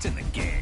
in the game.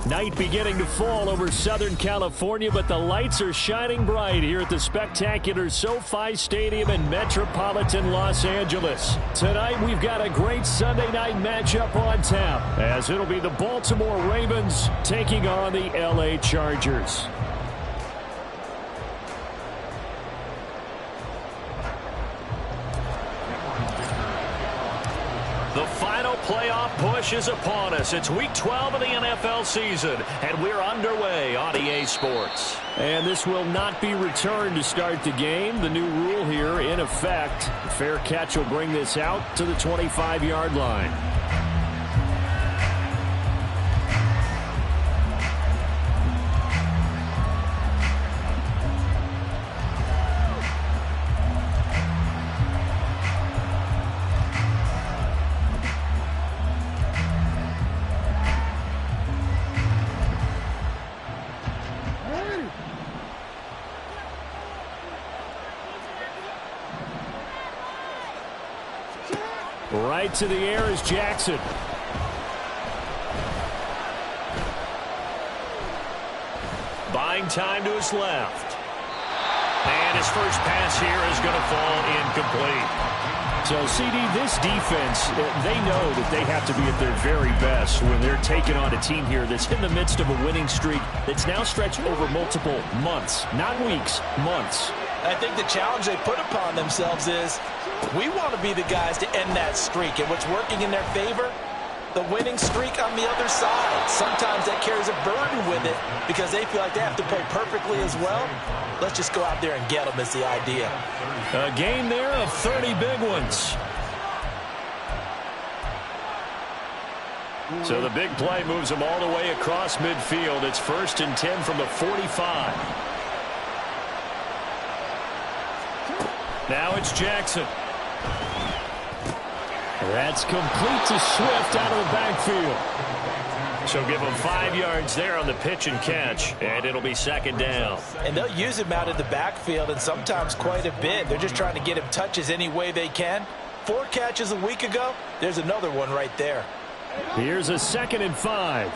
Night beginning to fall over Southern California, but the lights are shining bright here at the spectacular SoFi Stadium in metropolitan Los Angeles. Tonight, we've got a great Sunday night matchup on tap, as it'll be the Baltimore Ravens taking on the LA Chargers. The final playoff push is upon us. It's Week 12 of the NFL season, and we're underway on EA Sports. And this will not be returned to start the game. The new rule here in effect. A fair catch will bring this out to the 25-yard line. Right to the air is Jackson. Buying time to his left. And his first pass here is going to fall incomplete. So, CD, this defense, they know that they have to be at their very best when they're taking on a team here that's in the midst of a winning streak that's now stretched over multiple months, not weeks, months. I think the challenge they put upon themselves is we want to be the guys to end that streak. And what's working in their favor? The winning streak on the other side. Sometimes that carries a burden with it because they feel like they have to play perfectly as well. Let's just go out there and get them is the idea. A game there of 30 big ones. So the big play moves them all the way across midfield. It's 1st and 10 from the 45. Now it's Jackson. That's complete to Swift out of the backfield. So give him 5 yards there on the pitch and catch, and it'll be 2nd down. And they'll use him out of the backfield, and sometimes quite a bit. They're just trying to get him touches any way they can. 4 catches a week ago. There's another one right there. Here's a 2nd and 5.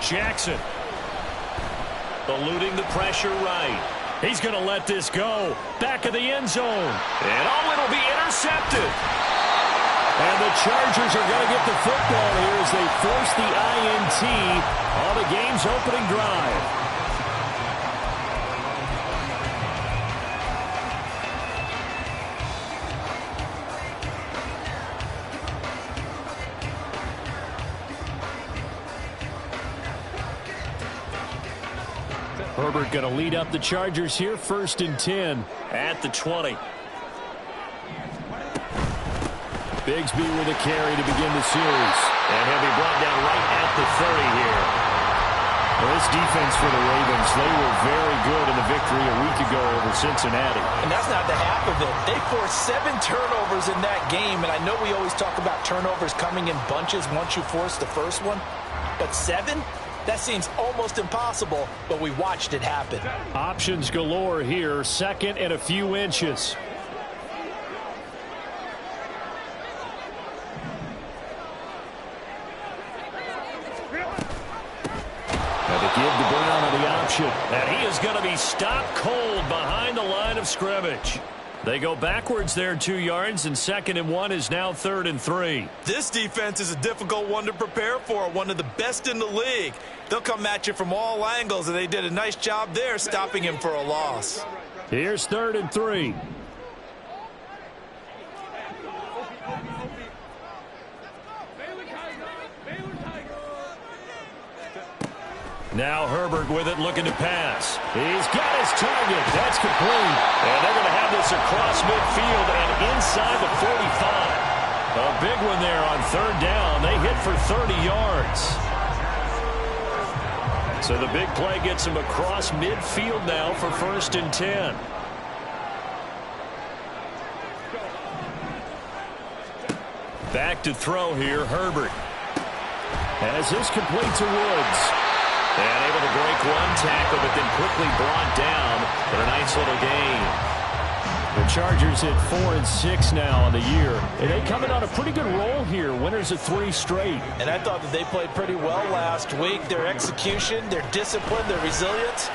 Jackson. Eluding the pressure right. He's going to let this go. Back of the end zone. And it'll be intercepted. And the Chargers are going to get the football here as they force the INT on the game's opening drive. Herbert going to lead up the Chargers here, 1st and 10 at the 20. Bigsby with a carry to begin the series. And he'll be brought down right at the 30 here. Well, this defense for the Ravens, they were very good in the victory a week ago over Cincinnati. And that's not the half of it. They forced 7 turnovers in that game, and I know we always talk about turnovers coming in bunches once you force the first one, but 7? That seems almost impossible, but we watched it happen. Options galore here, 2nd and a few inches. give to Brown on the option. And he is going to be stopped cold behind the line of scrimmage. They go backwards there 2 yards, and 2nd and 1 is now 3rd and 3. This defense is a difficult one to prepare for, one of the best in the league. They'll come at you from all angles, and they did a nice job there stopping him for a loss. Here's 3rd and 3. Now Herbert with it, looking to pass. He's got his target. That's complete. And they're going to have this across midfield and inside the 45. A big one there on 3rd down. They hit for 30 yards. So the big play gets him across midfield now for 1st and 10. Back to throw here, Herbert. As this complete to Woods. And able to break one tackle, but then quickly brought down for a nice little gain. The Chargers hit 4 and 6 now on the year. And they come in on a pretty good roll here. Winners of 3 straight. And I thought that they played pretty well last week. Their execution, their discipline, their resilience,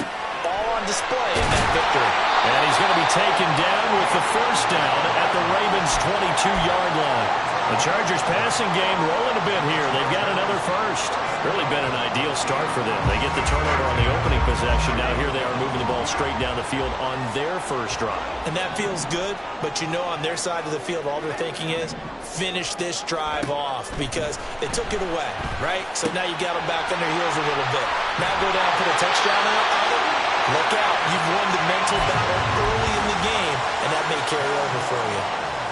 all on display in that victory. And he's going to be taken down with the 1st down at the Ravens' 22-yard line. The Chargers passing game rolling a bit here. They've got another 1st. Really been an ideal start for them. They get the turnover on the opening possession. Now here they are moving the ball straight down the field on their 1st drive. And that feels good, but you know on their side of the field all they're thinking is finish this drive off because they took it away, right? So now you got them back on their heels a little bit. Now go down and put a touchdown out on it. Look out. You've won the mental battle early in the game, and that may carry over for you.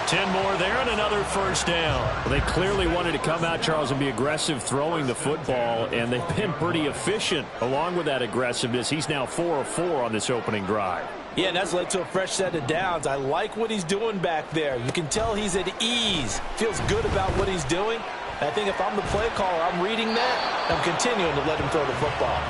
10 more there and another 1st down. Well, they clearly wanted to come out, Charles, and be aggressive throwing the football, and they've been pretty efficient along with that aggressiveness. He's now 4 of 4 on this opening drive. Yeah, and that's led to a fresh set of downs. I like what he's doing back there. You can tell he's at ease. Feels good about what he's doing. I think if I'm the play caller, I'm reading that. I'm continuing to let him throw the football.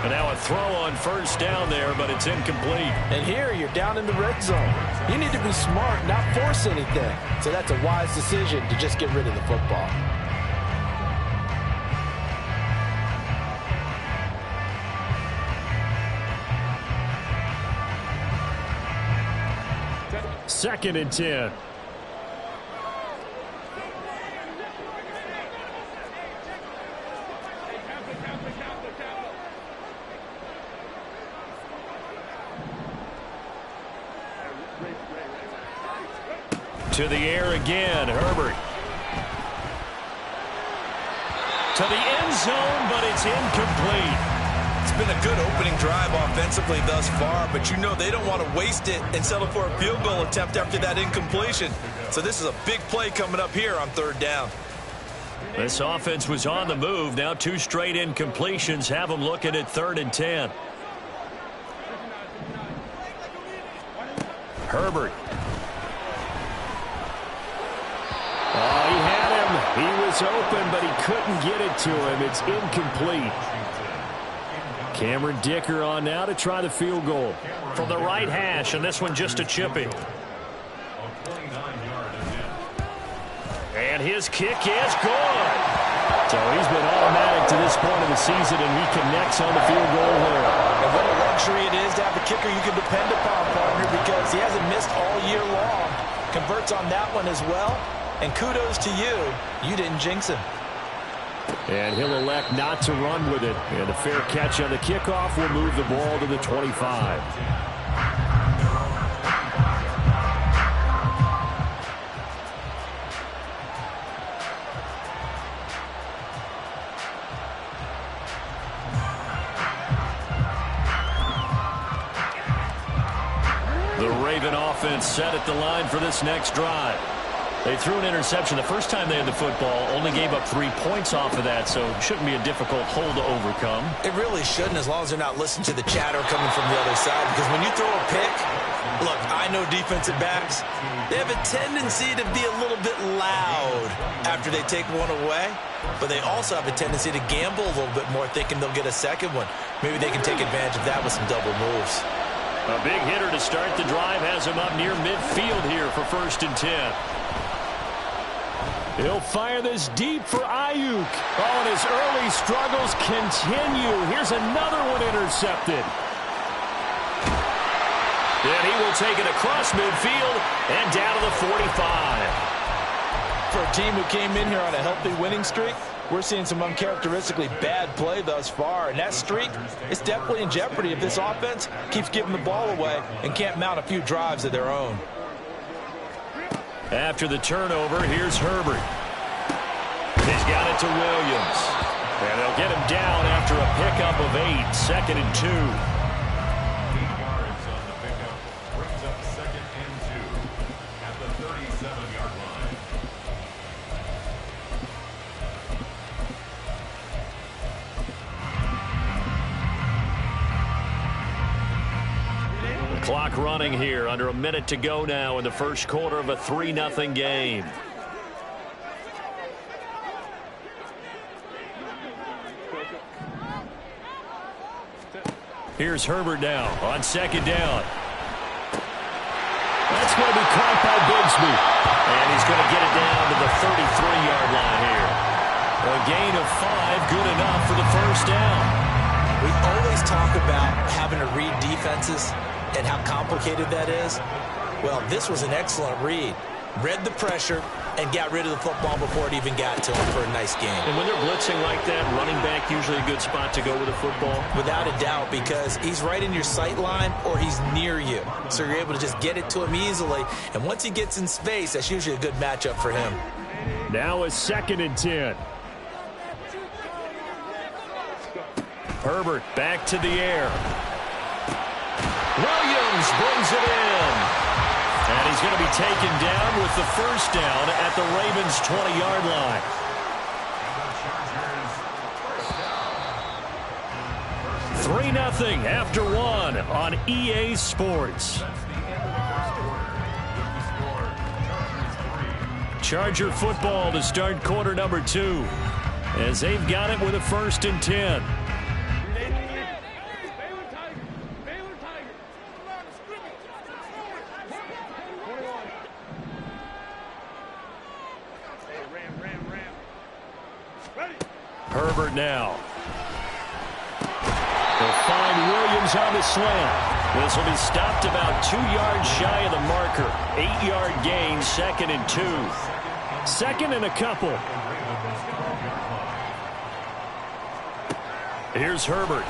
And now a throw on 1st down there, but it's incomplete. And here you're down in the red zone. You need to be smart, not force anything. So that's a wise decision to just get rid of the football. Second and 10. To the air again, Herbert. To the end zone, but it's incomplete. It's been a good opening drive offensively thus far, but you know they don't want to waste it and settle for a field goal attempt after that incompletion. So this is a big play coming up here on 3rd down. This offense was on the move. Now 2 straight incompletions have them looking at 3rd and 10. Herbert. Oh, he had him. He was open, but he couldn't get it to him. It's incomplete. Cameron Dicker on now to try the field goal. From the right hash, and this one just a chipping. And his kick is good. So he's been automatic to this point of the season, and he connects on the field goal there. And what a luxury it is to have a kicker you can depend upon, partner, because he hasn't missed all year long. Converts on that one as well. And kudos to you. You didn't jinx him. And he'll elect not to run with it. And a fair catch on the kickoff will move the ball to the 25. The Raven offense set at the line for this next drive. They threw an interception the first time they had the football, only gave up 3 points off of that, so it shouldn't be a difficult hole to overcome. It really shouldn't, as long as they're not listening to the chatter coming from the other side, because when you throw a pick, look, I know defensive backs, they have a tendency to be a little bit loud after they take one away, but they also have a tendency to gamble a little bit more, thinking they'll get a second one. Maybe they can take advantage of that with some double moves. A big hitter to start the drive has him up near midfield here for 1st and 10. He'll fire this deep for Ayuk. Oh, and his early struggles continue. Here's another one intercepted. And he will take it across midfield and down to the 45. For a team who came in here on a healthy winning streak, we're seeing some uncharacteristically bad play thus far. And that streak is definitely in jeopardy if this offense keeps giving the ball away and can't mount a few drives of their own. After the turnover, here's Herbert. He's got it to Williams. And they'll get him down after a pickup of 8, 2nd and 2. 8 yards on the pickup, brings up 2nd and 2 at the 37-yard line. Clock running here, under a minute to go now in the first quarter of a 3-0 game. Here's Herbert now on 2nd down. That's going to be caught by Bigsby. And he's going to get it down to the 33-yard line here. A gain of 5, good enough for the first down. We always talk about having to read defenses and how complicated that is. Well, this was an excellent read. Read the pressure and got rid of the football before it even got to him for a nice game. And when they're blitzing like that, running back usually a good spot to go with the football? Without a doubt, because he's right in your sight line or he's near you. So you're able to just get it to him easily. And once he gets in space, that's usually a good matchup for him. Now a 2nd and 10. Herbert back to the air. Williams brings it in. And he's going to be taken down with the first down at the Ravens' 20-yard line. 3-0 after 1 on EA Sports. Charger football to start quarter number 2 as they've got it with a 1st and 10. Herbert now. They'll find Williams on the slant. This will be stopped about 2 yards shy of the marker. 8-yard gain, 2nd and 2. 2nd and a couple. Here's Herbert.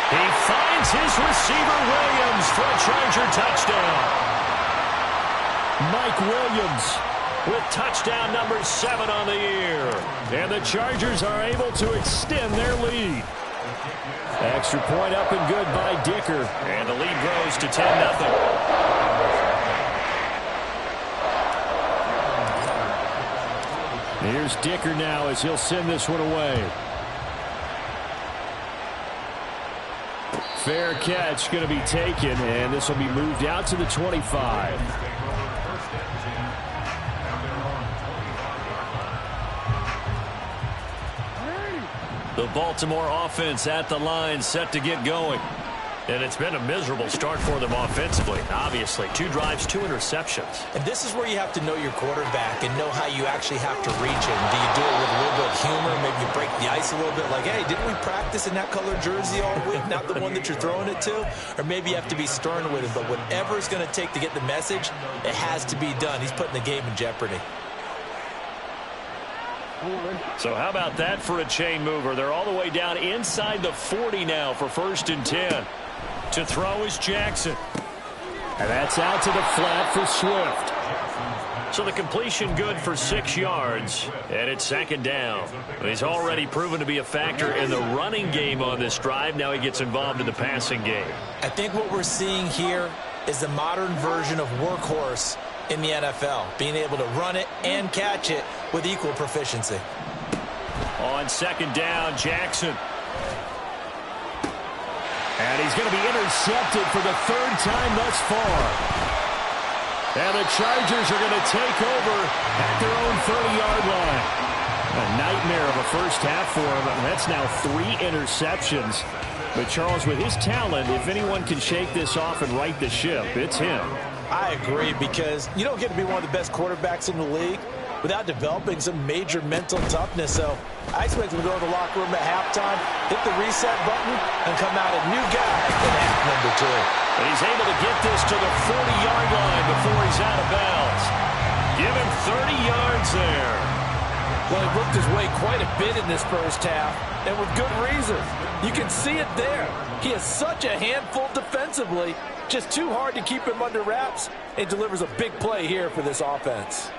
He finds his receiver Williams for a Charger touchdown. Mike Williams with touchdown number 7 on the year. And the Chargers are able to extend their lead. Extra point up and good by Dicker. And the lead grows to 10-0. Here's Dicker now as he'll send this one away. Fair catch going to be taken, and this will be moved out to the 25. The Baltimore offense at the line, set to get going. And it's been a miserable start for them offensively. Obviously, 2 drives, 2 interceptions. And this is where you have to know your quarterback and know how you actually have to reach him. Do you do it with a little bit of humor? Maybe you break the ice a little bit like, hey, didn't we practice in that color jersey all week? Not the one that you're throwing it to? Or maybe you have to be stern with him. But whatever it's going to take to get the message, it has to be done. He's putting the game in jeopardy. So how about that for a chain mover? They're all the way down inside the 40 now for 1st and 10. To throw is Jackson. And that's out to the flat for Swift. So the completion good for 6 yards. And it's 2nd down. He's already proven to be a factor in the running game on this drive. Now he gets involved in the passing game. I think what we're seeing here is the modern version of workhorse in the NFL, being able to run it and catch it with equal proficiency. On 2nd down, Jackson. And he's going to be intercepted for the 3rd time thus far. And the Chargers are going to take over at their own 30-yard line. A nightmare of a first half for him. That's now 3 interceptions. But Charles, with his talent, if anyone can shake this off and right the ship, it's him. I agree, because you don't get to be one of the best quarterbacks in the league without developing some major mental toughness. So I expect him to go to the locker room at halftime, hit the reset button, and come out a new guy in half number 2. And he's able to get this to the 40-yard line before he's out of bounds. Give him 30 yards there. Well, he worked his way quite a bit in this first half, and with good reason. You can see it there. He is such a handful defensively, just too hard to keep him under wraps, and delivers a big play here for this offense.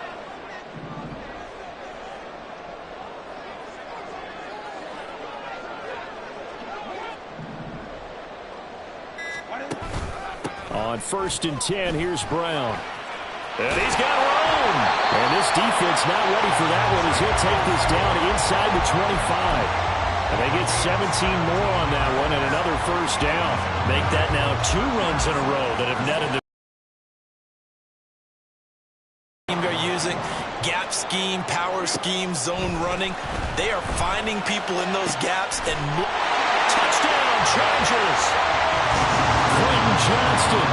On 1st and 10, here's Brown. And he's got room. And this defense not ready for that one as he'll take this down inside the 25. And they get 17 more on that one and another first down. Make that now 2 runs in a row that have netted the team they're using. Gap scheme, power scheme, zone running. They are finding people in those gaps and touchdown Chargers. Quentin Johnston,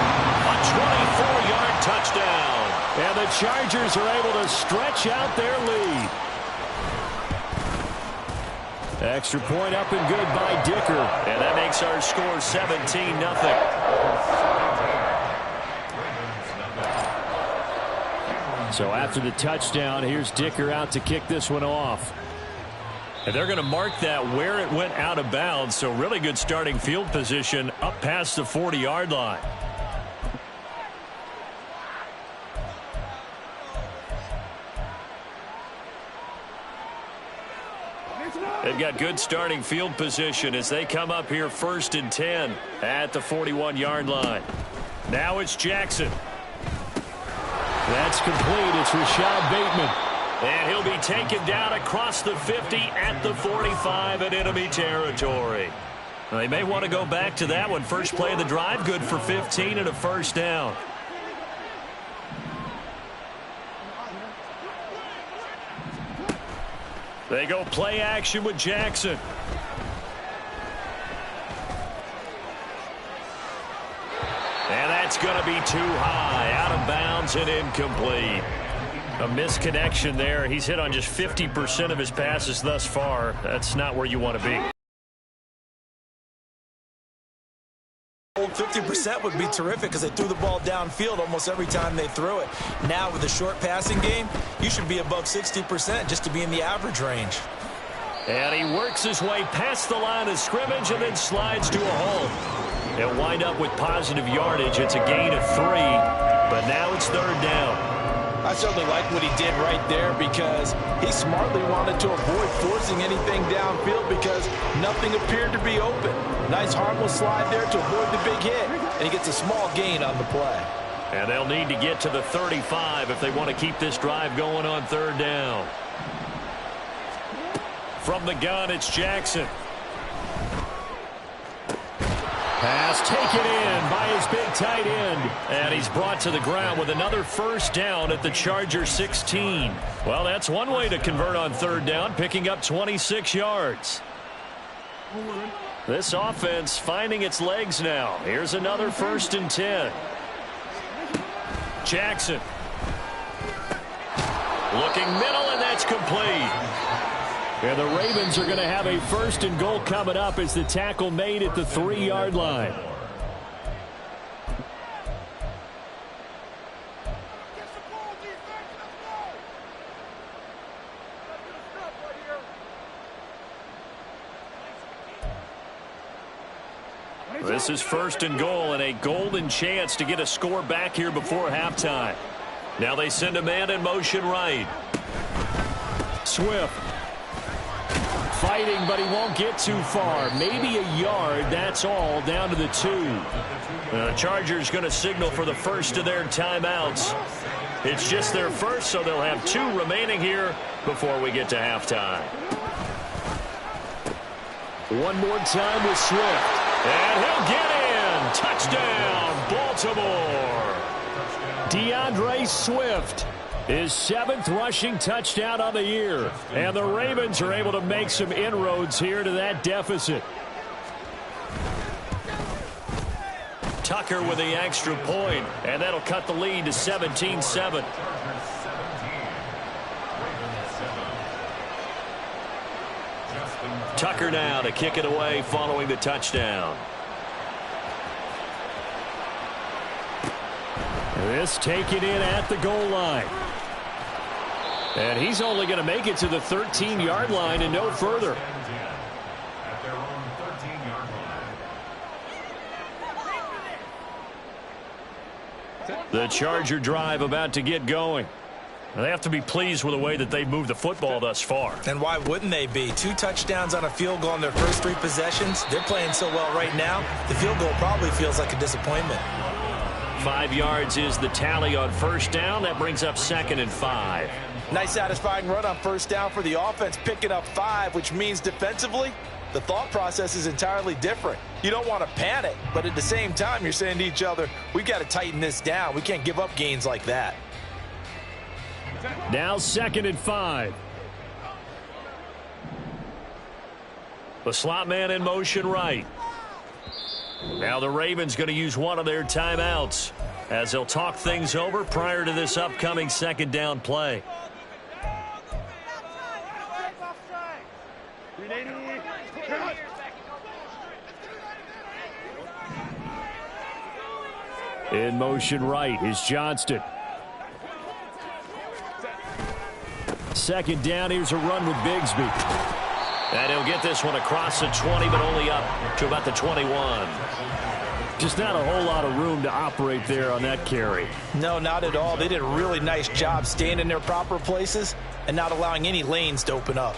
a 24-yard touchdown. And the Chargers are able to stretch out their lead. Extra point up and good by Dicker. And that makes our score 17-0. So after the touchdown, here's Dicker out to kick this one off. And they're going to mark that where it went out of bounds. So really good starting field position up past the 40-yard line. They've got good starting field position as they come up here 1st and 10 at the 41-yard line. Now it's Jackson. That's complete. It's Rashad Bateman. And he'll be taken down across the 50 at the 45 in enemy territory. Well, they may want to go back to that one. First play of the drive, good for 15 and a first down. They go play action with Jackson. And that's going to be too high, out of bounds and incomplete. A misconnection there. He's hit on just 50% of his passes thus far. That's not where you want to be. 50% would be terrific because they threw the ball downfield almost every time they threw it. Now with the short passing game, you should be above 60% just to be in the average range. And he works his way past the line of scrimmage and then slides to a halt. They'll wind up with positive yardage. It's a gain of 3, but now it's 3rd down. I certainly like what he did right there because he smartly wanted to avoid forcing anything downfield because nothing appeared to be open. Nice harmless slide there to avoid the big hit, and he gets a small gain on the play. And they'll need to get to the 35 if they want to keep this drive going on 3rd down. From the gun, it's Jackson. Pass taken in by his big tight end. And he's brought to the ground with another first down at the Charger 16. Well, that's one way to convert on 3rd down, picking up 26 yards. This offense finding its legs now. Here's another 1st and 10. Jackson. Looking middle, and that's complete. And the Ravens are going to have a 1st and goal coming up as the tackle made at the 3-yard line. This is 1st and goal and a golden chance to get a score back here before halftime. Now they send a man in motion right. Swift. Fighting, but he won't get too far. Maybe a yard, that's all, down to the 2. The Chargers going to signal for the first of their timeouts. It's just their first, so they'll have 2 remaining here before we get to halftime. One more time with Swift. And he'll get in. Touchdown, Baltimore. DeAndre Swift. His 7th rushing touchdown on the year. And the Ravens are able to make some inroads here to that deficit. Tucker with the extra point, and that'll cut the lead to 17-7. Tucker now to kick it away following the touchdown. This taken in at the goal line. And he's only going to make it to the 13-yard line and no further. At their own 13-yard line. The Charger drive about to get going. They have to be pleased with the way that they've moved the football thus far. And why wouldn't they be? 2 touchdowns on a field goal in their first 3 possessions. They're playing so well right now, the field goal probably feels like a disappointment. 5 yards is the tally on first down. That brings up 2nd and 5. Nice satisfying run on first down for the offense, picking up 5, which means defensively, the thought process is entirely different. You don't want to panic, but at the same time, you're saying to each other, we've got to tighten this down. We can't give up gains like that. Now 2nd and 5. The slot man in motion right. Now the Ravens going to use one of their timeouts as they'll talk things over prior to this upcoming 2nd down play. In motion right is Johnston. 2nd down, here's a run with Bigsby. And he'll get this one across the 20, but only up to about the 21. Just not a whole lot of room to operate there on that carry. No, not at all. They did a really nice job staying in their proper places and not allowing any lanes to open up.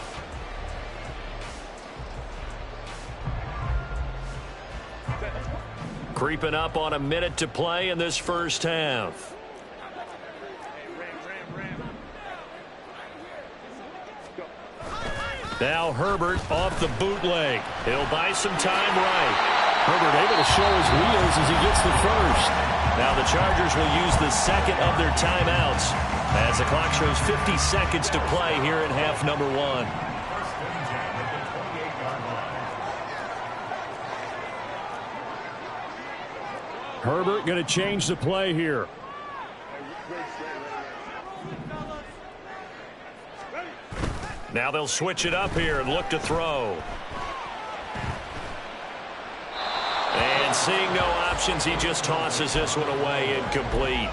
Creeping up on a minute to play in this first half. Now Herbert off the bootleg. He'll buy some time right. Herbert able to show his wheels as he gets the first. Now the Chargers will use the 2nd of their timeouts as the clock shows 50 seconds to play here in half number 1. Herbert going to change the play here. Now they'll switch it up here and look to throw. And seeing no options, he just tosses this one away, incomplete.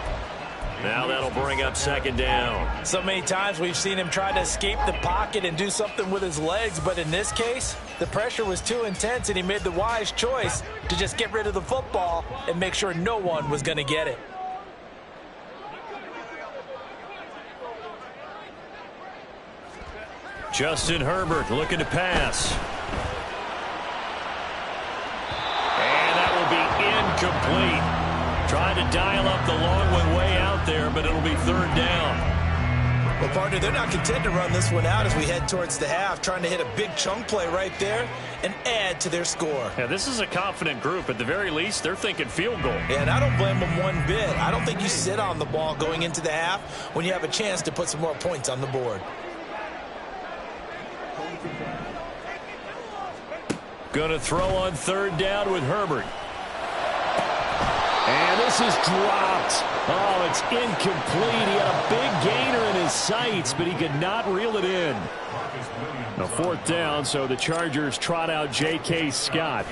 Now that'll bring up 2nd down. So many times we've seen him try to escape the pocket and do something with his legs, but in this case, the pressure was too intense and he made the wise choice to just get rid of the football and make sure no one was going to get it. Justin Herbert looking to pass. And that will be incomplete. Trying to dial up the long one way out there, but it'll be 3rd down. Well, partner, they're not content to run this one out as we head towards the half, trying to hit a big chunk play right there and add to their score. Yeah, this is a confident group. At the very least, they're thinking field goal. Yeah, and I don't blame them one bit. I don't think you sit on the ball going into the half when you have a chance to put some more points on the board. Going to throw on 3rd down with Herbert. And this is dropped. Oh, it's incomplete. He had a big gainer in his sights, but he could not reel it in. Now 4th down, so the Chargers trot out J.K. Scott.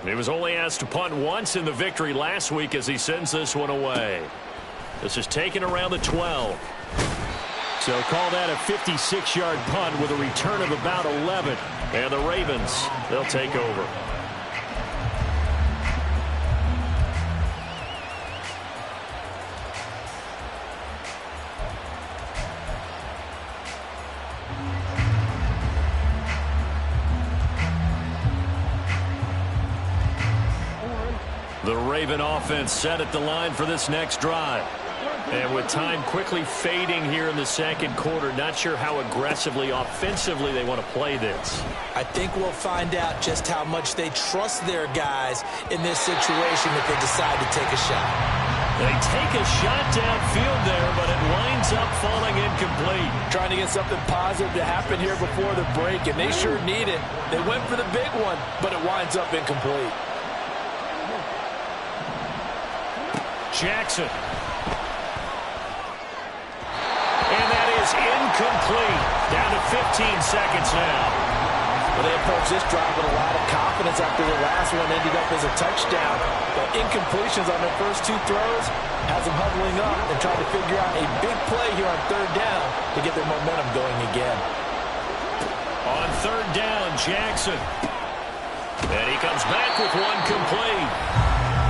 He was only asked to punt once in the victory last week as he sends this one away. This is taken around the 12. So call that a 56-yard punt with a return of about 11. And the Ravens, they'll take over. The Raven offense set at the line for this next drive. And with time quickly fading here in the 2nd quarter, not sure how aggressively, offensively they want to play this. I think we'll find out just how much they trust their guys in this situation if they decide to take a shot. They take a shot downfield there, but it winds up falling incomplete. Trying to get something positive to happen here before the break, and they sure need it. They went for the big one, but it winds up incomplete. Jackson. And that is incomplete. Down to 15 seconds now. Well, they approached this drive with a lot of confidence after the last one ended up as a touchdown. But incompletions on their first two throws has them huddling up and trying to figure out a big play here on third down to get their momentum going again. On third down, Jackson. And he comes back with one complete.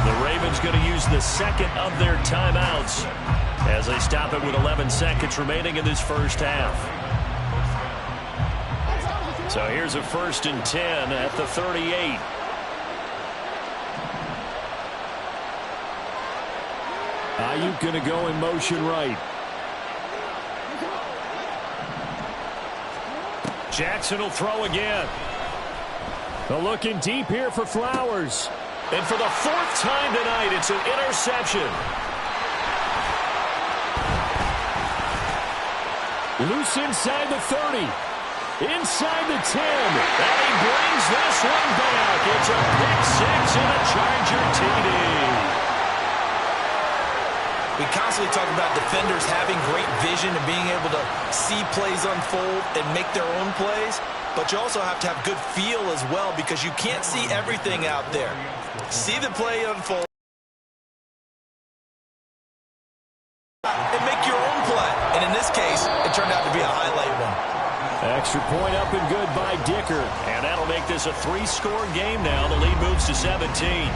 The Ravens going to use the second of their timeouts as they stop it with 11 seconds remaining in this first half. So here's a 1st and 10 at the 38. Ayuk going to go in motion right. Jackson will throw again. They're looking deep here for Flowers. And for the 4th time tonight, it's an interception. Loose inside the 30. Inside the 10. And he brings this one back. It's a pick six and a Charger TD. We constantly talk about defenders having great vision and being able to see plays unfold and make their own plays. But you also have to have good feel as well because you can't see everything out there. See the play unfold and make your own play. And in this case, it turned out to be a highlight one. Extra point up and good by Dicker. And that'll make this a 3-score game now. The lead moves to 17.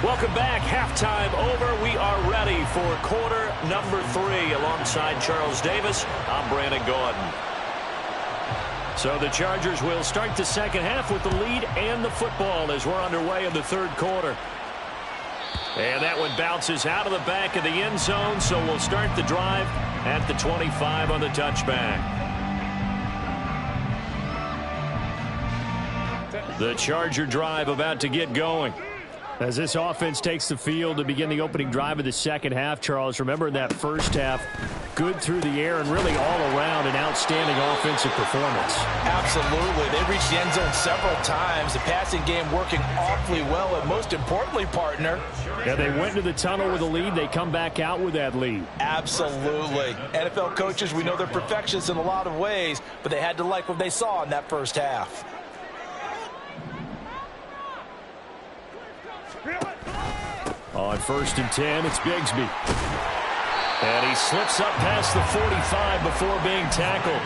Welcome back. Halftime over. We are ready for quarter number 3. Alongside Charles Davis, I'm Brandon Gordon. So the Chargers will start the second half with the lead and the football as we're underway in the third quarter. And that one bounces out of the back of the end zone, so we'll start the drive at the 25 on the touchback. The Charger drive about to get going. As this offense takes the field to begin the opening drive of the second half, Charles, remember in that first half, good through the air and really all around an outstanding offensive performance. Absolutely. They reached the end zone several times. The passing game working awfully well, and most importantly, partner. Yeah, they went into the tunnel with a lead. They come back out with that lead. Absolutely. NFL coaches, we know they're perfectionists in a lot of ways, but they had to like what they saw in that first half. On 1st and 10, it's Bigsby. And he slips up past the 45 before being tackled.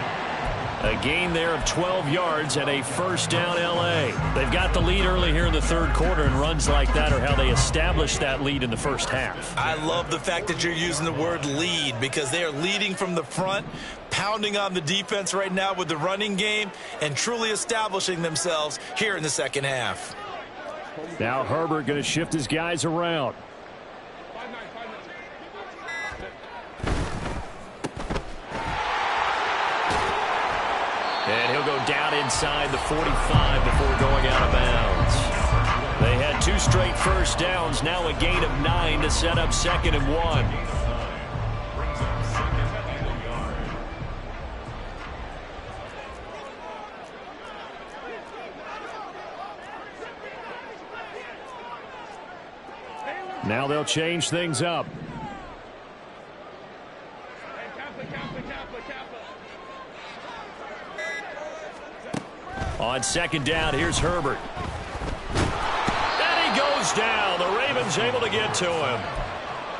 A gain there of 12 yards and a first down L.A. They've got the lead early here in the third quarter, and runs like that are how they established that lead in the first half. I love the fact that you're using the word lead because they are leading from the front, pounding on the defense right now with the running game, and truly establishing themselves here in the second half. Now Herbert going to shift his guys around. And he'll go down inside the 45 before going out of bounds. They had 2 straight first downs, now a gain of 9 to set up 2nd and 1. Now they'll change things up. On 2nd down, here's Herbert. And he goes down. The Ravens able to get to him.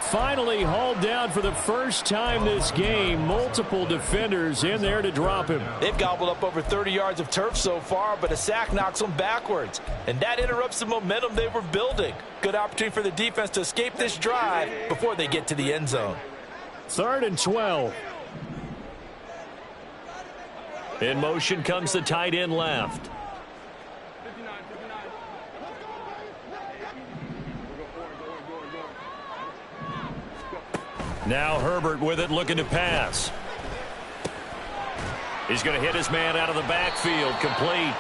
Finally hauled down for the first time this game. Multiple defenders in there to drop him. They've gobbled up over 30 yards of turf so far, but a sack knocks them backwards. And that interrupts the momentum they were building. Good opportunity for the defense to escape this drive before they get to the end zone. 3rd and 12. In motion comes the tight end left. Now Herbert with it, looking to pass. He's going to hit his man out of the backfield, complete.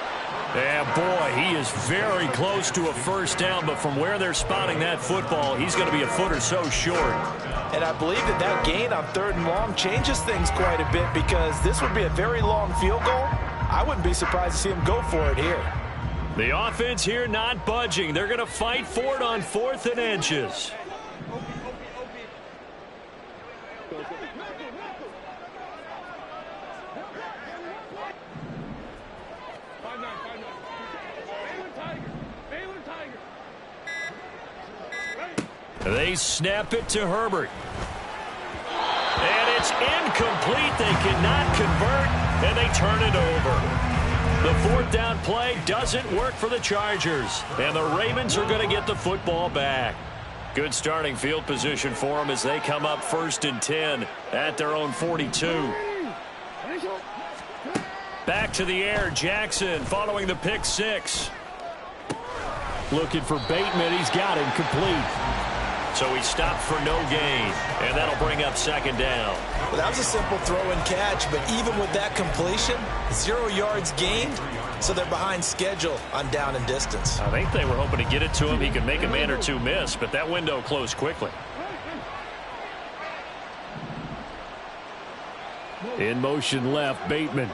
And boy, he is very close to a first down, but from where they're spotting that football, he's going to be a foot or so short. And I believe that gain on 3rd and long changes things quite a bit, because this would be a very long field goal. I wouldn't be surprised to see him go for it here. The offense here not budging. They're going to fight for it on 4th and inches. They snap it to Herbert. And it's incomplete. They cannot convert, and they turn it over. The 4th down play doesn't work for the Chargers, and the Ravens are going to get the football back. Good starting field position for them as they come up 1st and 10 at their own 42. Back to the air, Jackson following the pick 6. Looking for Bateman. He's got him complete. So he stopped for no gain, and that'll bring up 2nd down. Well, that was a simple throw and catch, but even with that completion, 0 yards gained, so they're behind schedule on down and distance. I think they were hoping to get it to him. He could make a man or two miss, but that window closed quickly. In motion left, Bateman.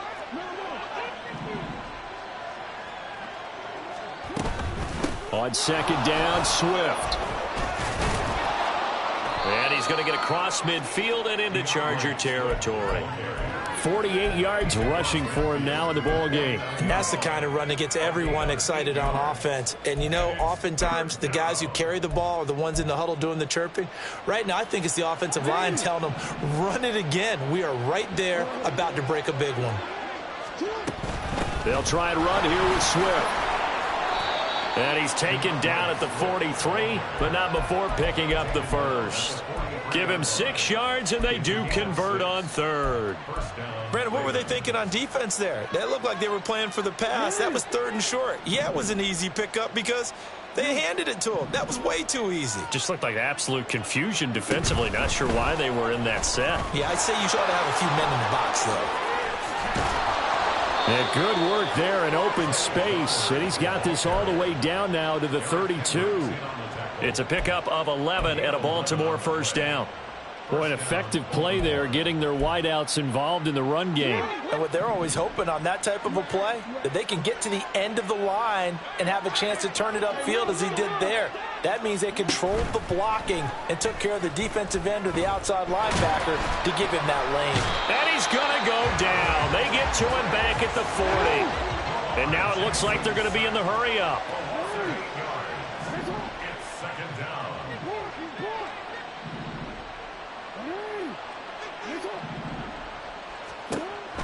On 2nd down, Swift. And he's going to get across midfield and into Charger territory. 48 yards rushing for him now in the ball game. And that's the kind of run that gets everyone excited on offense. And, you know, oftentimes the guys who carry the ball are the ones in the huddle doing the chirping. Right now, I think it's the offensive line telling them, run it again. We are right there about to break a big one. They'll try and run here with Swift. And he's taken down at the 43, but not before picking up the 1st. Give him 6 yards, and they do convert on 3rd. Brandon, what were they thinking on defense there? That looked like they were playing for the pass. That was 3rd and short. Yeah, it was an easy pickup because they handed it to him. That was way too easy. Just looked like absolute confusion defensively. Not sure why they were in that set. Yeah, I'd say you should have a few men in the box, though. And good work there in open space. And he's got this all the way down now to the 32. It's a pickup of 11 and a Baltimore 1st down. Boy, an effective play there, getting their wideouts involved in the run game. And what they're always hoping on that type of a play, that they can get to the end of the line and have a chance to turn it upfield as he did there. That means they controlled the blocking and took care of the defensive end or the outside linebacker to give him that lane. And he's going to go down. They get to him back at the 40. And now it looks like they're going to be in the hurry-up.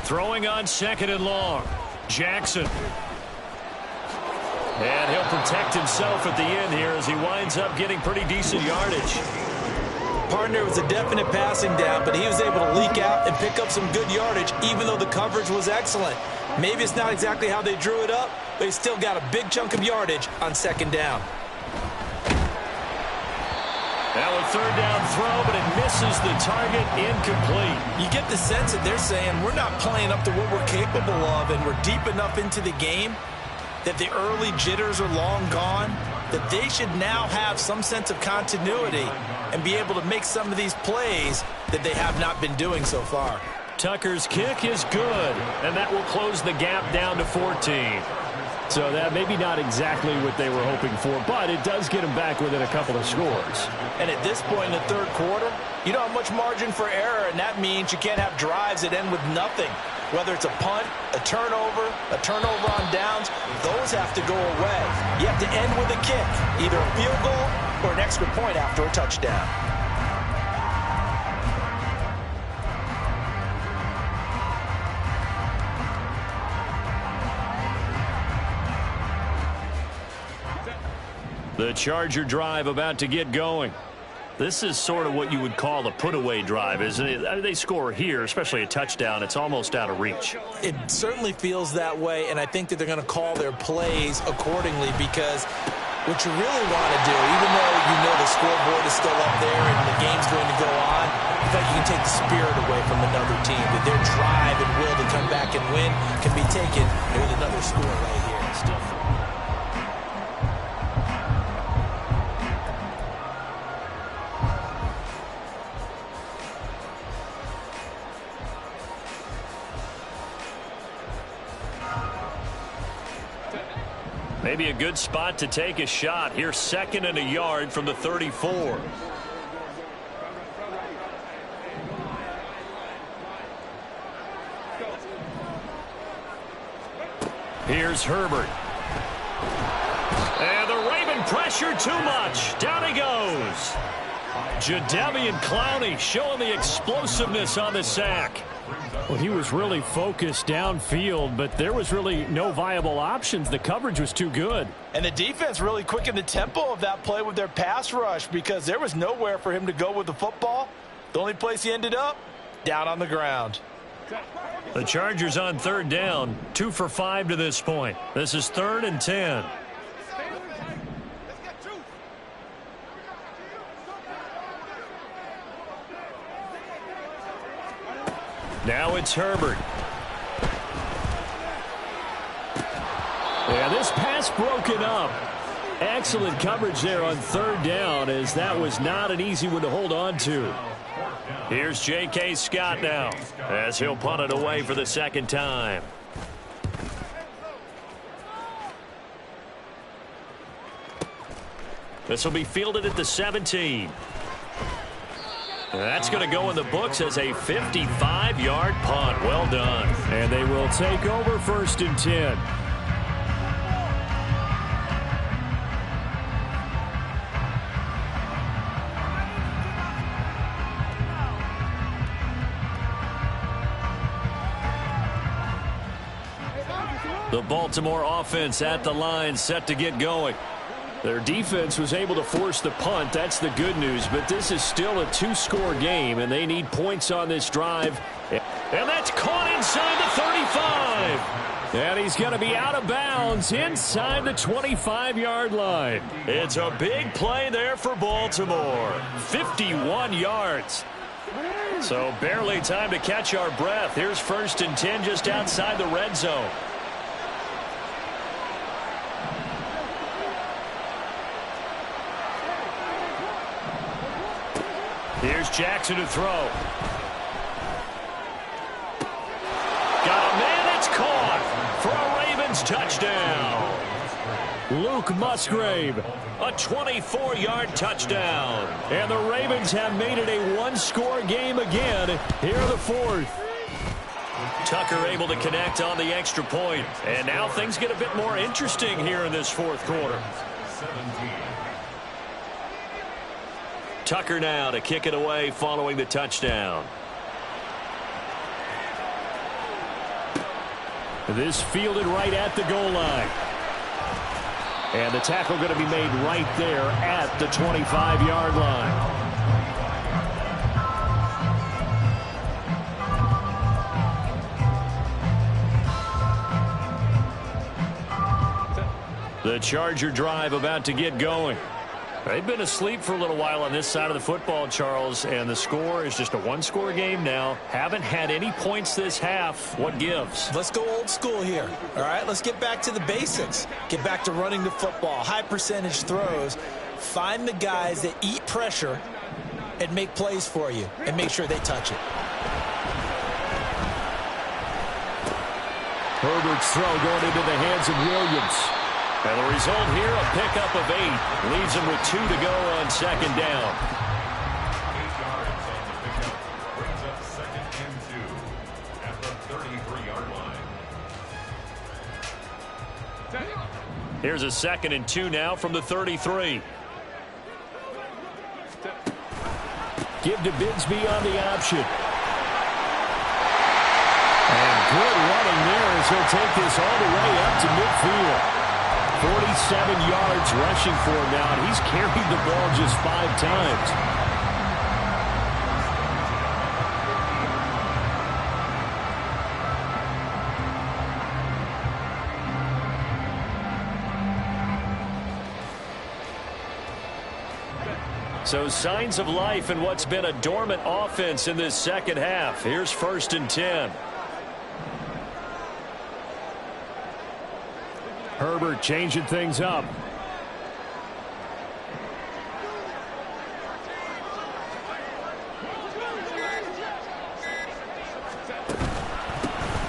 Throwing on 2nd and long. Jackson. And he'll protect himself at the end here as he winds up getting pretty decent yardage. Partner, was a definite passing down, but he was able to leak out and pick up some good yardage, even though the coverage was excellent. Maybe it's not exactly how they drew it up, but he still got a big chunk of yardage on 2nd down. Now a 3rd down throw, but it misses the target, incomplete. You get the sense that they're saying we're not playing up to what we're capable of, and we're deep enough into the game that the early jitters are long gone, that they should now have some sense of continuity and be able to make some of these plays that they have not been doing so far. Tucker's kick is good, and that will close the gap down to 14. So that maybe not exactly what they were hoping for, but it does get them back within a couple of scores. And at this point in the 3rd quarter, you don't have much margin for error, and that means you can't have drives that end with nothing. Whether it's a punt, a turnover on downs, those have to go away. You have to end with a kick, either a field goal or an extra point after a touchdown. The Charger drive about to get going. This is sort of what you would call a put-away drive, isn't it? I mean, they score here, especially a touchdown. It's almost out of reach. It certainly feels that way, and I think that they're going to call their plays accordingly, because what you really want to do, even though you know the scoreboard is still up there and the game's going to go on, in fact, you can take the spirit away from another team. That their drive and will to come back and win can be taken with another score right here. Maybe a good spot to take a shot. Here, 2nd and a yard from the 34. Here's Herbert. And the Raven pressure too much. Down he goes. Jadeveon Clowney showing the explosiveness on the sack. Well, he was really focused downfield, but there was really no viable options. The coverage was too good. And the defense really quickened the tempo of that play with their pass rush because there was nowhere for him to go with the football. The only place he ended up, down on the ground. The Chargers on 3rd down, 2 for 5 to this point. This is 3rd and 10. Now it's Herbert. Yeah, this pass broken up. Excellent coverage there on 3rd down, as that was not an easy one to hold on to. Here's J.K. Scott now, as he'll punt it away for the 2nd time. This will be fielded at the 17. That's going to go in the books as a 55-yard punt. Well done. And they will take over 1st and 10. The Baltimore offense at the line, set to get going. Their defense was able to force the punt. That's the good news. But this is still a 2-score game, and they need points on this drive. And that's caught inside the 35. And he's going to be out of bounds inside the 25-yard line. It's a big play there for Baltimore. 51 yards. So barely time to catch our breath. Here's 1st and 10 just outside the red zone. Here's Jackson to throw. Got a man, it's caught for a Ravens touchdown. Luke Musgrave. A 24-yard touchdown. And the Ravens have made it a 1-score game again here in the 4th. Tucker able to connect on the extra point. And now things get a bit more interesting here in this 4th quarter. Tucker now to kick it away following the touchdown. This fielded right at the goal line. And the tackle going to be made right there at the 25-yard line. The Charger drive about to get going. They've been asleep for a little while on this side of the football, Charles, and the score is just a 1-score game now. Haven't had any points this half. What gives? Let's go old school here. All right, let's get back to the basics. Get back to running the football, high percentage throws. Find the guys that eat pressure and make plays for you and make sure they touch it. Herbert's throw going into the hands of Williams. And the result here, a pickup of 8. Leaves him with 2 to go on 2nd down. 8 yards on the pickup. Brings up 2nd and 2 at the 33-yard line. Here's a 2nd and 2 now from the 33. Give to Bigsby on the option. And good running there as he'll take this all the way up to midfield. 47 yards rushing for him now, and he's carried the ball just 5 times. So signs of life in what's been a dormant offense in this 2nd half. Here's 1st and 10. Herbert changing things up.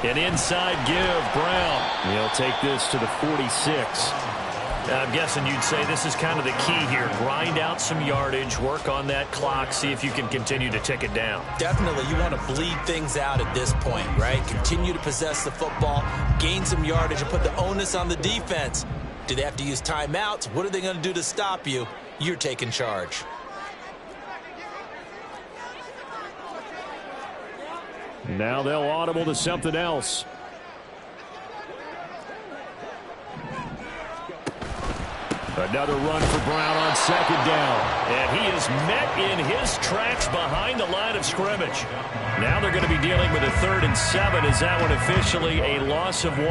An inside give, Brown. He'll take this to the 46. I'm guessing you'd say this is kind of the key here. Grind out some yardage, work on that clock, see if you can continue to tick it down. Definitely, you want to bleed things out at this point, right? Continue to possess the football, gain some yardage, and put the onus on the defense. Do they have to use timeouts? What are they going to do to stop you? You're taking charge. Now they'll audible to something else. Another run for Brown on second down. And he is met in his tracks behind the line of scrimmage. Now they're going to be dealing with a 3rd and 7. Is that one officially a loss of 1?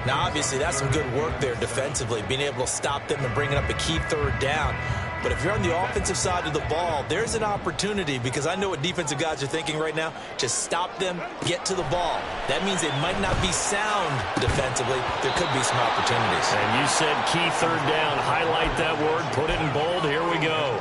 Now, obviously, that's some good work there defensively, being able to stop them and bringing up a key 3rd down. But if you're on the offensive side of the ball, there's an opportunity, because I know what defensive guys are thinking right now. Just stop them, get to the ball. That means they might not be sound defensively. There could be some opportunities. And you said key 3rd down. Highlight that word, put it in bold. Here we go.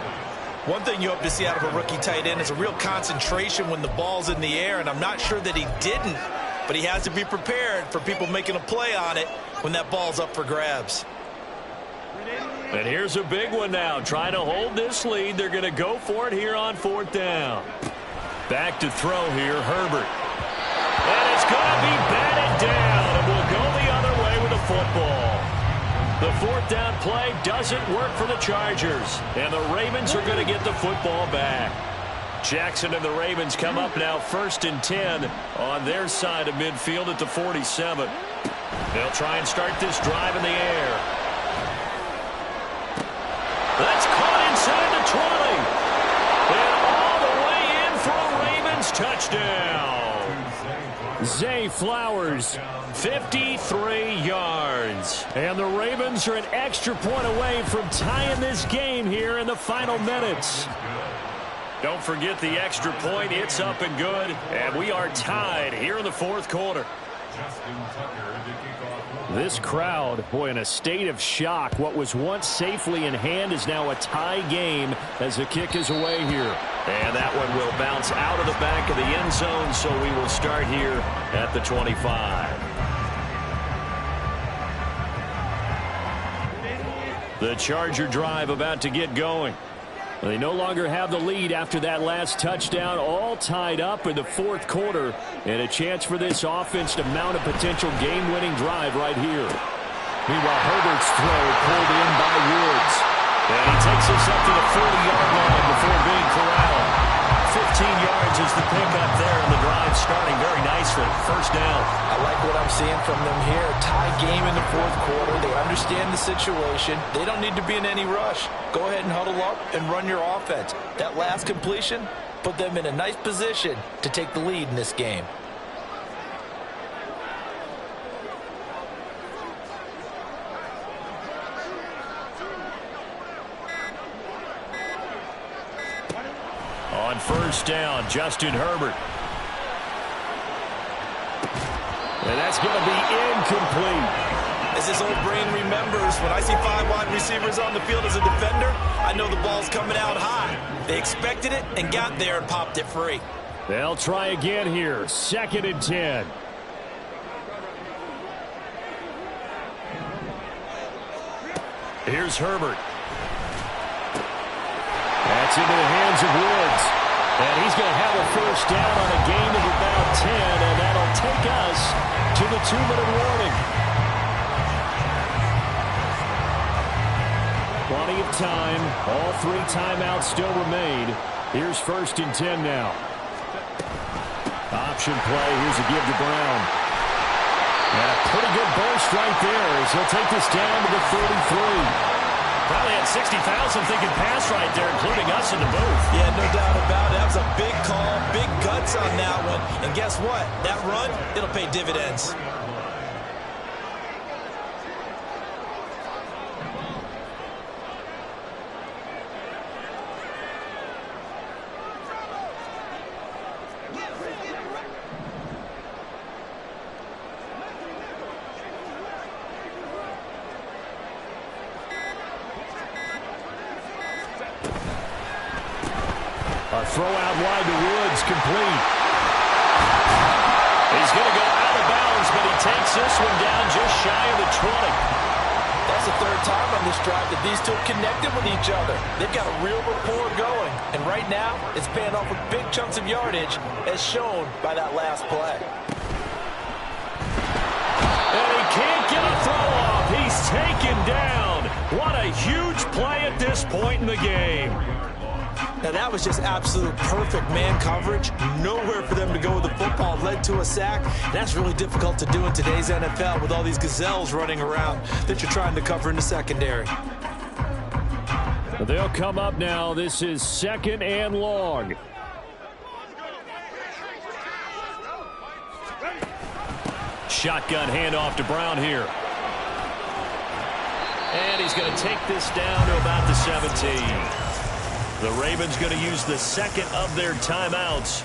One thing you hope to see out of a rookie tight end is a real concentration when the ball's in the air, and I'm not sure that he didn't, but he has to be prepared for people making a play on it when that ball's up for grabs. And here's a big one now. Trying to hold this lead. They're going to go for it here on 4th down. Back to throw here, Herbert. And it's going to be batted down, and we'll go the other way with the football. The 4th down play doesn't work for the Chargers, and the Ravens are going to get the football back. Jackson and the Ravens come up now 1st and 10 on their side of midfield at the 47. They'll try and start this drive in the air. That's caught inside the 20. And all the way in for a Ravens touchdown. Zay Flowers, 53 yards. and the Ravens are an extra point away from tying this game here in the final minutes. Don't forget the extra point. It's up and good. And we are tied here in the 4th quarter. This crowd, boy, in a state of shock. What was once safely in hand is now a tie game as the kick is away here. And that one will bounce out of the back of the end zone, so we will start here at the 25. The Charger drive about to get going. They no longer have the lead after that last touchdown, all tied up in the 4th quarter, and a chance for this offense to mount a potential game-winning drive right here. Meanwhile, Herbert's throw pulled in by Woods. And he takes us up to the 40-yard line before being corralled. 15 yards is the pickup there, and the drive starting very nicely. 1st down. I like what I'm seeing from them here. Tie game in the 4th quarter. They understand the situation. They don't need to be in any rush. Go ahead and huddle up and run your offense. That last completion put them in a nice position to take the lead in this game. On 1st down, Justin Herbert. And that's going to be incomplete. As his old brain remembers, when I see 5 wide receivers on the field as a defender, I know the ball's coming out high. They expected it and got there and popped it free. They'll try again here. 2nd and 10. Here's Herbert. That's into the hands of Woods. And he's going to have a 1st down on a gain of about 10, and that'll take us to the 2-minute warning. Plenty of time. All 3 timeouts still remain. Here's 1st and 10 now. Option play. Here's a give to Brown. And a pretty good burst right there as he'll take this down to the 33. Probably had 60,000 thinking pass right there, including us in the booth. Yeah, no doubt about it. That was a big call, big guts on that one. And guess what? That run, it'll pay dividends. A throw out wide to Woods, complete. He's going to go out of bounds, but he takes this one down just shy of the 20. That's That's the third time on this drive that these two connected with each other. They've got a real rapport going. And right now, it's paying off with big chunks of yardage, as shown by that last play. And he can't get a throw off. He's taken down. What a huge play at this point in the game. Now, that was just absolute perfect man coverage. Nowhere for them to go with the football. Led to a sack. That's really difficult to do in today's NFL with all these gazelles running around that you're trying to cover in the secondary. They'll come up now. This is 2nd and long. Shotgun handoff to Brown here. And he's going to take this down to about the 17. The Ravens going to use the second of their timeouts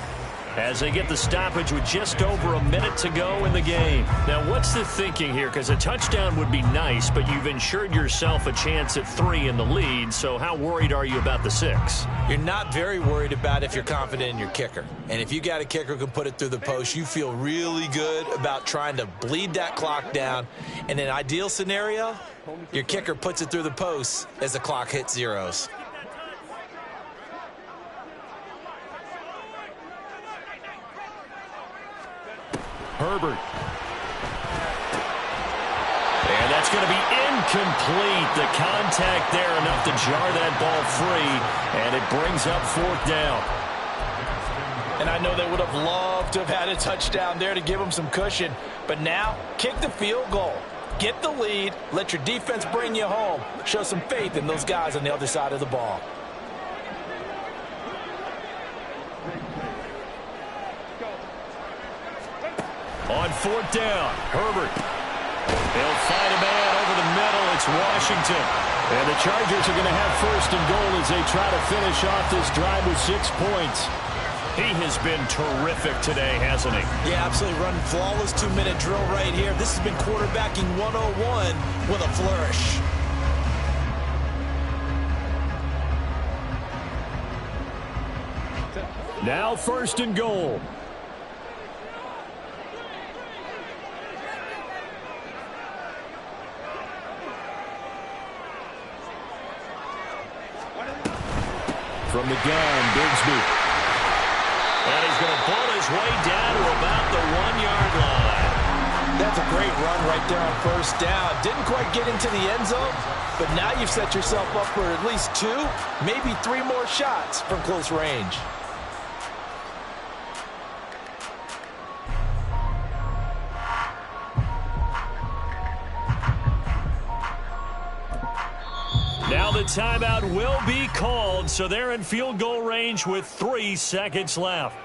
as they get the stoppage with just over a minute to go in the game. Now, what's the thinking here? Because a touchdown would be nice, but you've ensured yourself a chance at 3 in the lead, so how worried are you about the 6? You're not very worried about if you're confident in your kicker. And if you got a kicker who can put it through the post, you feel really good about trying to bleed that clock down. In an ideal scenario, your kicker puts it through the post as the clock hits zeros. Herbert. And that's going to be incomplete. The contact there enough to jar that ball free, and it brings up 4th down. And I know they would have loved to have had a touchdown there to give them some cushion, but now kick the field goal. Get the lead, let your defense bring you home. Show some faith in those guys on the other side of the ball. On 4th down, Herbert. They'll find a man over the middle. It's Washington. And the Chargers are going to have 1st and goal as they try to finish off this drive with 6 points. He has been terrific today, hasn't he? Yeah, absolutely. Running flawless 2-minute drill right here. This has been quarterbacking 101 with a flourish. Now 1st and goal. From the gun, Bigsby. And he's going to pull his way down to about the 1-yard line. That's a great run right there on 1st down. Didn't quite get into the end zone, but now you've set yourself up for at least 2, maybe 3 more shots from close range. Now the timeout will be called, so they're in field goal range with 3 seconds left.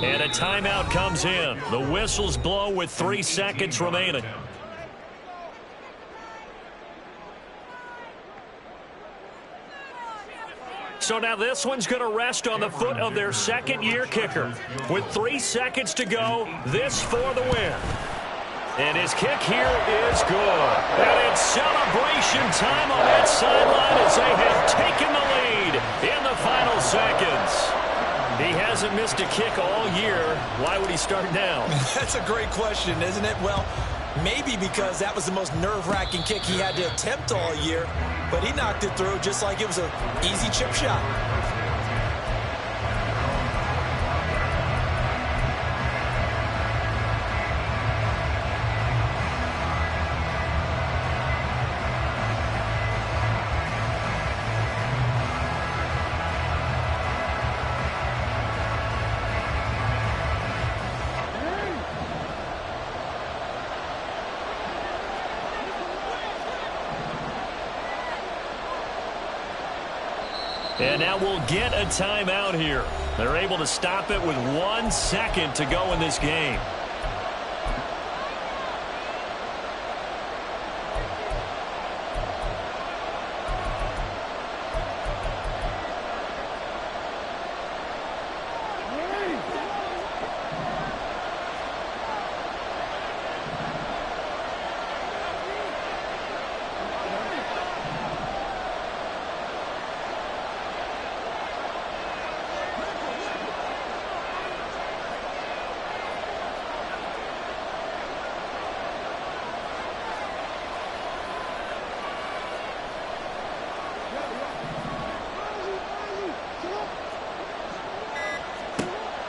And a timeout comes in. The whistles blow with 3 seconds remaining. So now this one's going to rest on the foot of their 2nd-year kicker. With 3 seconds to go, this for the win. And his kick here is good. And it's celebration time on that sideline as they have taken the lead in the final seconds. He hasn't missed a kick all year. Why would he start now? That's a great question, isn't it? Well, maybe because that was the most nerve-wracking kick he had to attempt all year, but he knocked it through just like it was an easy chip shot. And now we'll get a timeout here. They're able to stop it with 1 second to go in this game.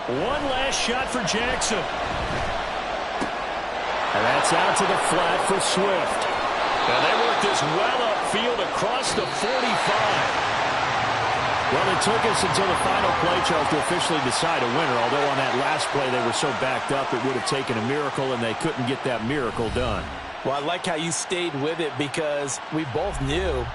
One last shot for Jackson. And that's out to the flat for Swift. And they work this well upfield across the 45. Well, it took us until the final play, Charles, to officially decide a winner. Although on that last play they were so backed up, it would have taken a miracle, and they couldn't get that miracle done. Well, I like how you stayed with it because we both knew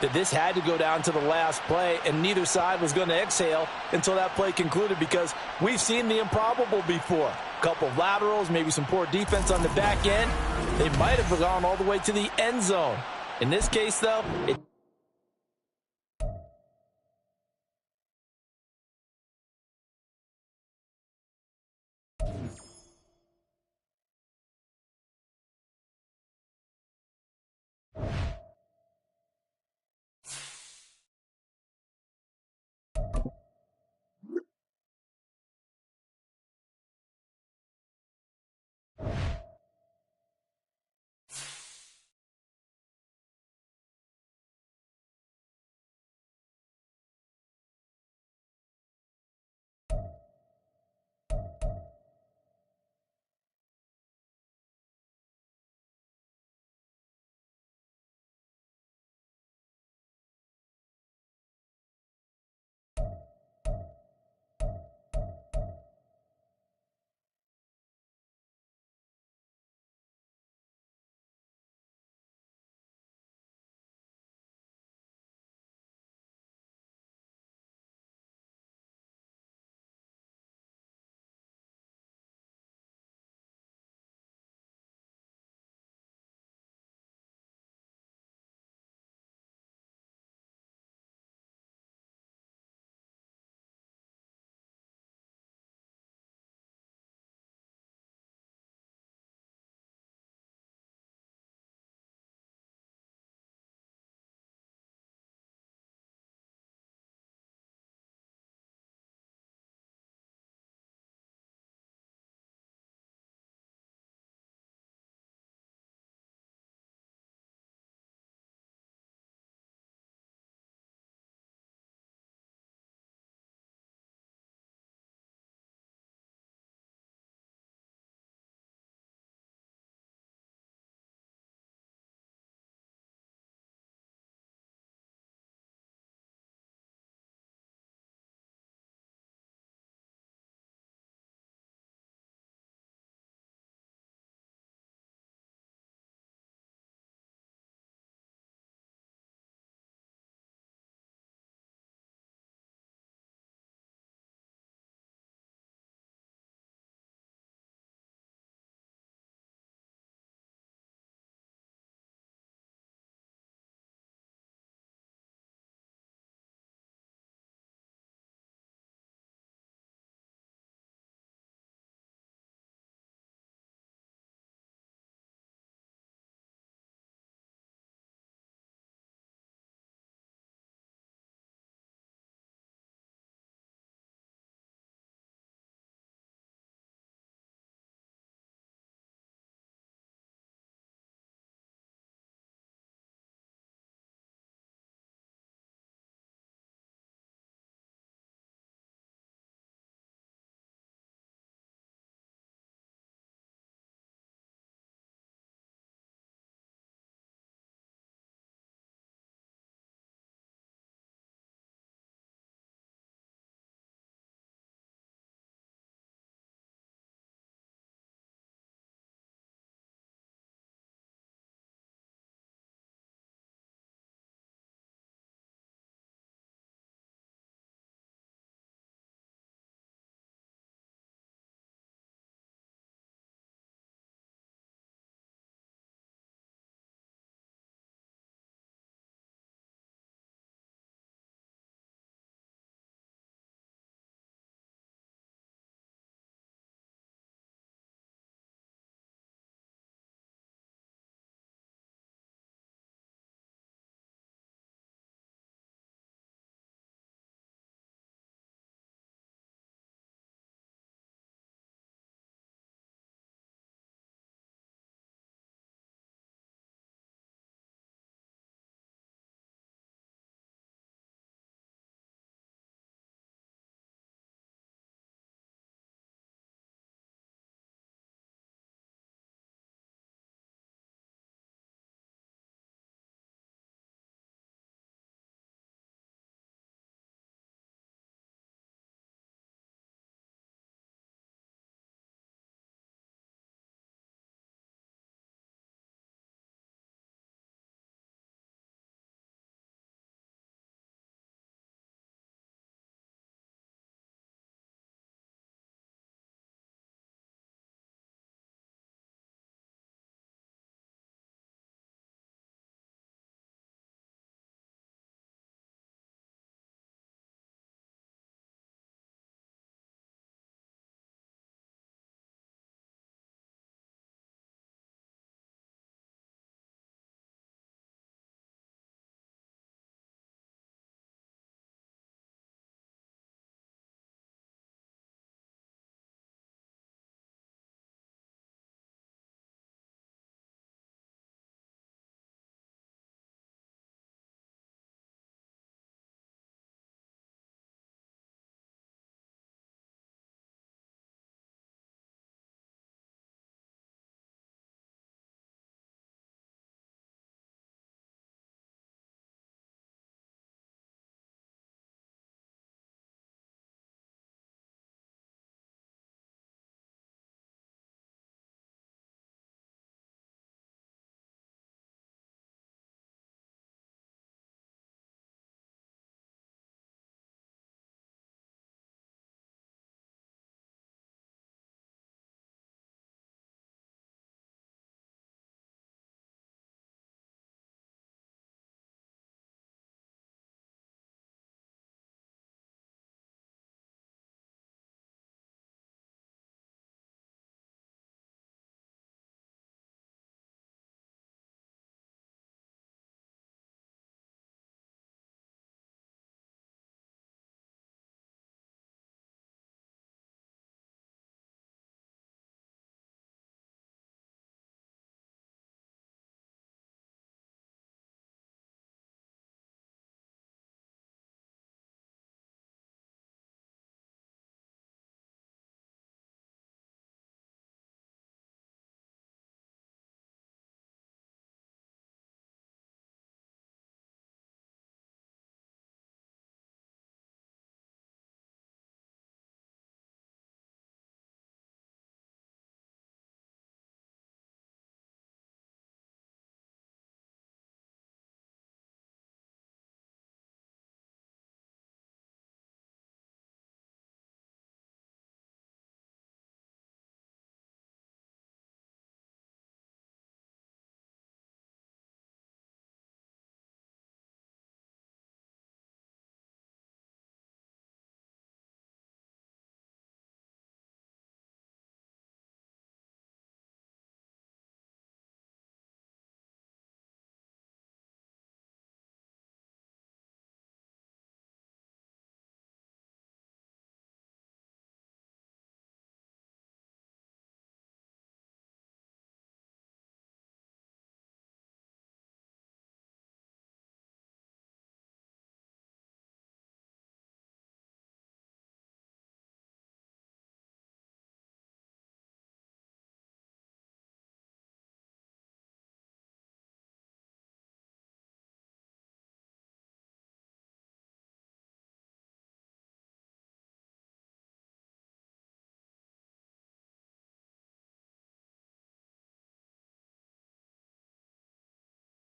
that this had to go down to the last play, and neither side was going to exhale until that play concluded because we've seen the improbable before. A couple of laterals, maybe some poor defense on the back end. They might have gone all the way to the end zone. In this case, though, it